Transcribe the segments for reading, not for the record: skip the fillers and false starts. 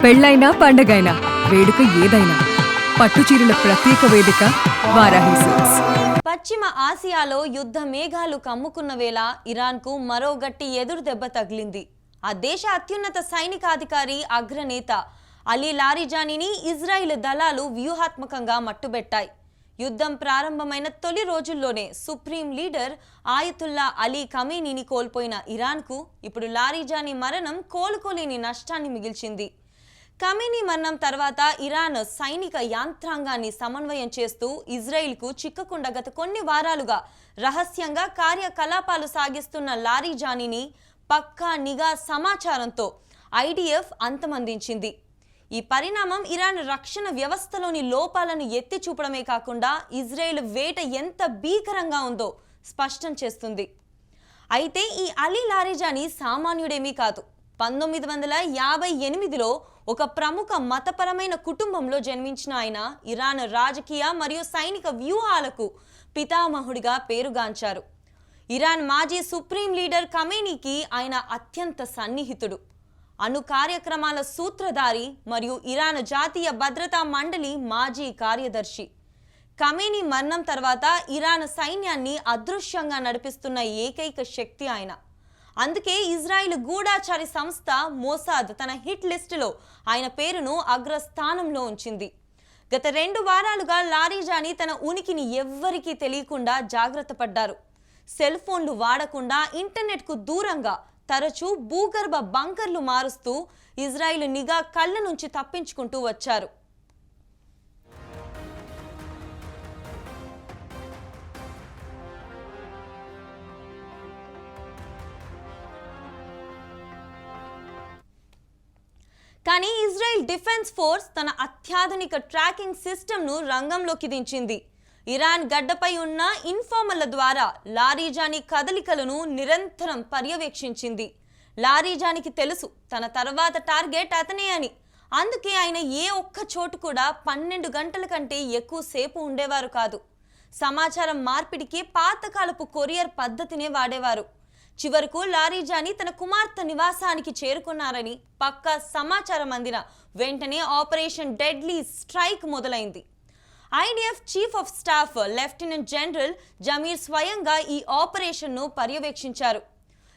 పెళ్ళైనా పండగైనా వేడుక ఏదైనా పట్టుచీరల ప్రత్యేక వేదిక వారాహి సిల్క్స్. పశ్చిమ ఆసియాలో యుద్ధ మేఘాలు కమ్ముకున్న వేళ ఇరాన్కు మరో గట్టి ఎదురు దెబ్బ తగిలింది. ఆ దేశ అత్యున్నత సైనికాధికారి అగ్రనేత అలీ లారిజానీని ఇజ్రాయిల్ దళాలు వ్యూహాత్మకంగా మట్టుబెట్టాయి. యుద్ధం ప్రారంభమైన తొలి రోజుల్లోనే సుప్రీం లీడర్ ఆయతుల్లా అలీ ఖమేనీని కోల్పోయిన ఇరాన్కు ఇప్పుడు లారిజానీ మరణం కోలుకోలేని నష్టాన్ని మిగిల్చింది. ఖమేనీ మరణం తర్వాత ఇరాన్ సైనిక యాంత్రాంగాన్ని సమన్వయం చేస్తూ ఇజ్రాయిల్కు చిక్కకుండా గత కొన్ని వారాలుగా రహస్యంగా కార్యకలాపాలు సాగిస్తున్న లారిజానీని పక్కా నిఘా సమాచారంతో ఐడిఎఫ్ అంతమందించింది. ఈ పరిణామం ఇరాన్ రక్షణ వ్యవస్థలోని లోపాలను ఎత్తి చూపడమే కాకుండా ఇజ్రాయెల్ వేట ఎంత భీకరంగా ఉందో స్పష్టం చేస్తుంది. అయితే ఈ అలీ లారిజానీ సామాన్యుడేమీ కాదు. 1958లో ఒక ప్రముఖ మతపరమైన కుటుంబంలో జన్మించిన ఆయన ఇరాన్ రాజకీయ మరియు సైనిక వ్యూహాలకు పితామహుడిగా పేరుగాంచారు. ఇరాన్ మాజీ సుప్రీం లీడర్ ఖమేనీకి ఆయన అత్యంత సన్నిహితుడు, అణు కార్యక్రమాల సూత్రధారి మరియు ఇరాన్ జాతీయ భద్రతా మండలి మాజీ కార్యదర్శి. ఖమేనీ మరణం తర్వాత ఇరాన్ సైన్యాన్ని అదృశ్యంగా నడిపిస్తున్న ఏకైక శక్తి ఆయన. అందుకే ఇజ్రాయిల్ గూఢాచారి సంస్థ మోసాద్ తన హిట్ లిస్టులో ఆయన పేరును అగ్రస్థానంలో ఉంచింది. గత 2 వారాలుగా లారిజానీ తన ఉనికిని ఎవ్వరికీ తెలియకుండా జాగ్రత్త పడ్డారు. సెల్ ఫోన్లు వాడకుండా ఇంటర్నెట్కు దూరంగా తరచూ భూగర్భ బంకర్లు మారుస్తూ ఇజ్రాయిల్ నిఘా కళ్ళ నుంచి తప్పించుకుంటూ వచ్చారు. కానీ ఇజ్రాయెల్ డిఫెన్స్ ఫోర్స్ తన అత్యాధునిక ట్రాకింగ్ సిస్టమ్ను రంగంలోకి దించింది. ఇరాన్ గడ్డపై ఉన్న ఇన్ఫార్మర్ల ద్వారా లారిజానీ కదలికలను నిరంతరం పర్యవేక్షించింది. లారిజానీకి తెలుసు తన తర్వాత టార్గెట్ అతనే అని. అందుకే ఆయన ఏ ఒక్క చోటు కూడా 12 గంటల కంటే ఎక్కువ సేపు ఉండేవారు కాదు. సమాచారం మార్పిడికి పాతకాలపు కొరియర్ పద్ధతినే వాడేవారు. చివరకు లారిజానీ తన కుమార్తె నివాసానికి చేరుకున్నారని పక్కా సమాచారం అందిన వెంటనే ఆపరేషన్ డెడ్లీ స్ట్రైక్ మొదలైంది. IDF chief of staff lieutenant general Zamir స్వయంగా ఈ ఆపరేషన్ను పర్యవేక్షించారు.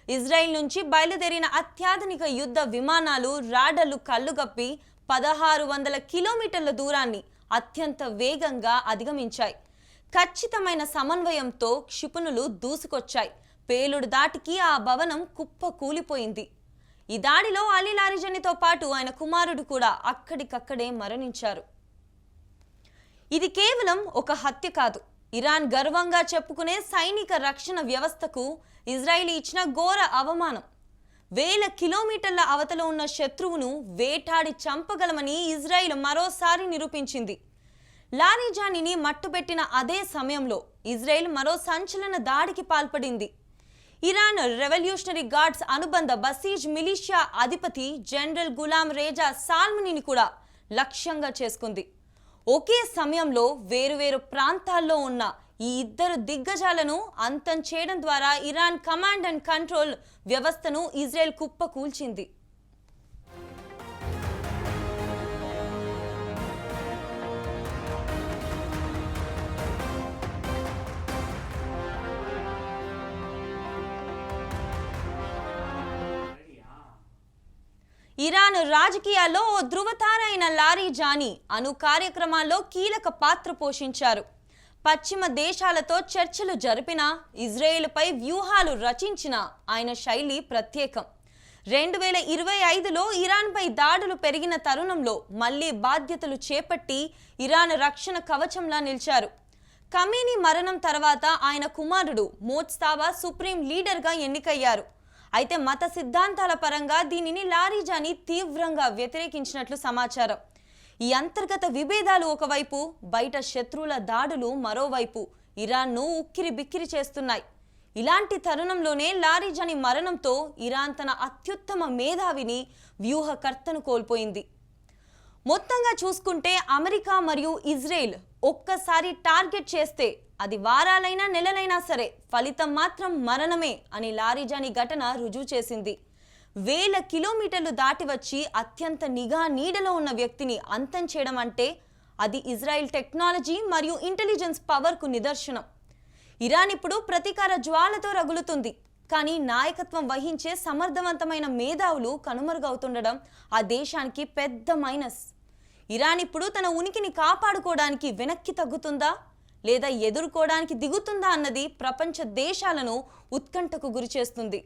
ఇజ్రాయెల్ నుంచి బయలుదేరిన అత్యాధునిక యుద్ధ విమానాలు రాడర్లు కళ్ళుగప్పి 1600 కిలోమీటర్ల దూరాన్ని అత్యంత వేగంగా అధిగమించాయి. ఖచ్చితమైన సమన్వయంతో క్షిపణులు దూసుకొచ్చాయి. పేలుడు దాటికి ఆ భవనం కుప్ప కూలిపోయింది. ఈ దాడిలో అలీ లారిజానీతో పాటు ఆయన కుమారుడు కూడా అక్కడికక్కడే మరణించారు. ఇది కేవలం ఒక హత్య కాదు, ఇరాన్ గర్వంగా చెప్పుకునే సైనిక రక్షణ వ్యవస్థకు ఇజ్రాయిల్ ఇచ్చిన ఘోర అవమానం. 1000 కిలోమీటర్ల అవతల ఉన్న శత్రువును వేటాడి చంపగలమని ఇజ్రాయిల్ మరోసారి నిరూపించింది. లారిజానీని మట్టుబెట్టిన అదే సమయంలో ఇజ్రాయిల్ మరో సంచలన దాడికి పాల్పడింది. ఇరాన్ రెవల్యూషనరీ గార్డ్స్ అనుబంధ బసీజ్ మిలిషియా అధిపతి జనరల్ గులాం రేజా సాల్మనీని కూడా లక్ష్యంగా చేసుకుంది. ఒకే సమయంలో వేరువేరు ప్రాంతాల్లో ఉన్న ఈ ఇద్దరు దిగ్గజాలను అంతం చేయడం ద్వారా ఇరాన్ కమాండ్ అండ్ కంట్రోల్ వ్యవస్థను ఇజ్రాయెల్ కుప్పకూల్చింది. ఇరాన్ రాజకీయాల్లో ఓ ధృవతార అయిన లారిజానీ అణు కార్యక్రమాల్లో కీలక పాత్ర పోషించారు. పశ్చిమ దేశాలతో చర్చలు జరిపినా ఇజ్రాయెల్పై వ్యూహాలు రచించిన ఆయన శైలి ప్రత్యేకం. 2025లో ఇరాన్పై దాడులు పెరిగిన తరుణంలో మళ్లీ బాధ్యతలు చేపట్టి ఇరాన్ రక్షణ కవచంలా నిలిచారు. ఖమేనీ మరణం తర్వాత ఆయన కుమారుడు మోజ్తబా సుప్రీం లీడర్గా ఎన్నికయ్యారు. అయితే మత సిద్ధాంతాల పరంగా దీనిని లారిజానీ తీవ్రంగా వ్యతిరేకించినట్లు సమాచారం. ఈ అంతర్గత విభేదాలు ఒకవైపు, బయట శత్రువుల దాడులు మరోవైపు ఇరాన్ను ఉక్కిరి బిక్కిరి చేస్తున్నాయి. ఇలాంటి తరుణంలోనే లారిజానీ మరణంతో ఇరాన్ తన అత్యుత్తమ మేధావిని, వ్యూహకర్తను కోల్పోయింది. మొత్తంగా చూసుకుంటే అమెరికా మరియు ఇజ్రాయెల్ ఒక్కసారి టార్గెట్ చేస్తే అది వారాలైనా నెలలైనా సరే ఫలితం మాత్రం మరణమే అని లారిజానీ ఘటన రుజువు చేసింది. వేల కిలోమీటర్లు దాటి వచ్చి అత్యంత నిఘా నీడలో ఉన్న వ్యక్తిని అంతం చేయడం అంటే అది ఇజ్రాయెల్ టెక్నాలజీ మరియు ఇంటెలిజెన్స్ పవర్కు నిదర్శనం. ఇరాన్ ఇప్పుడు ప్రతీకార జ్వాలతో రగులుతుంది. కానీ నాయకత్వం వహించే సమర్థవంతమైన మేధావులు కనుమరుగవుతుండడం ఆ దేశానికి పెద్ద మైనస్. ఇరాన్ ఇప్పుడు తన ఉనికిని కాపాడుకోవడానికి వెనక్కి తగ్గుతుందా లేదా ఎదుర్కోవడానికి దిగుతుందా అన్నది ప్రపంచ దేశాలను ఉత్కంఠకు గురిచేస్తుంది.